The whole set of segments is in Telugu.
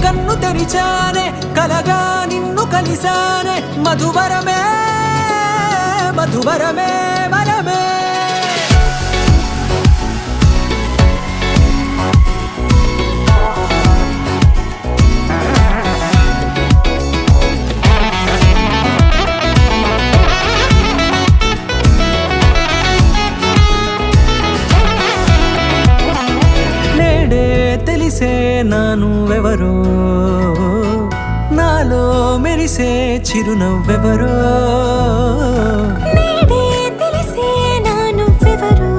కన్ను తెరిచానే కలగా నిన్ను కలిసానే మధువరమే మధువరమే వరమే తెలిసే నానువెవరో నాలో మెరిసే చిరునవ్వెవరో నేడే తెలిసే నానువెవరో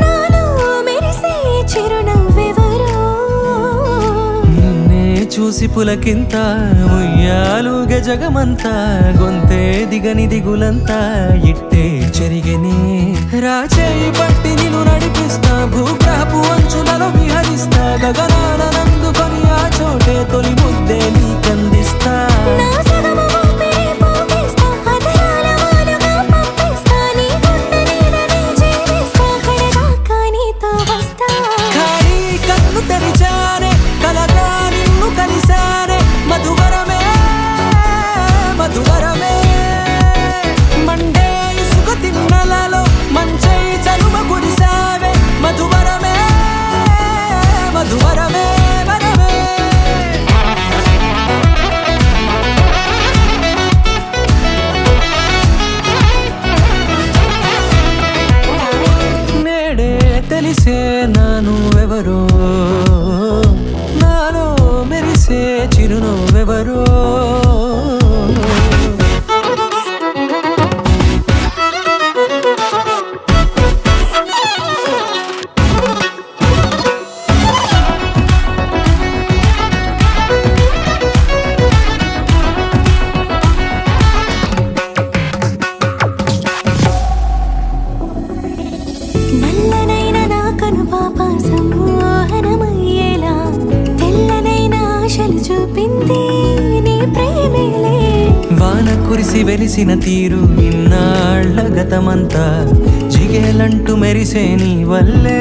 నాలో మెరిసే చిరునవ్వెవరో నిన్నే చూసి పులకింత ఉయ్యాలుగే జగమంతా గొంతే దిగని దిగులంతా ఇట్టే చెరిగెనే రాచేయి పట్టి నిన్ను నడిపిస్తా భూగ్రహపు అంచులలో విహరిస్తా గగనాన నందుకొని ఆ చోటే తొలి ముద్దే నీకందిస్తా నా సగము ఊపిరి పోగేస్తా అదరాల వాలుగా పంపిస్తా నీ గుండె నీడనే జీవిస్తా కడదాకా నీతో వస్తా ఖాళీ కన్ను తెరిచానే కలగా నిన్ను కలిసానే మధువరమే మధువరమే మండే ఇసుక తిన్నలలో మంచై చలువ కురిసావే మధువరమే మధువరమే వరమే నేడే తెలిసే నానువెవరో నాలో మెరిసే చిరునవ్వెవరో నల్లనైన నా కనుపాప సమ్మోహనమయ్యేలా తెల్లనైన ఆశలు చూపింది నీ ప్రేమేలే వాన కురిసి వెలిసిన తీరు ఇన్నాళ్ల గతమంతా జిగేలంటూ మెరిసే నీ వల్లే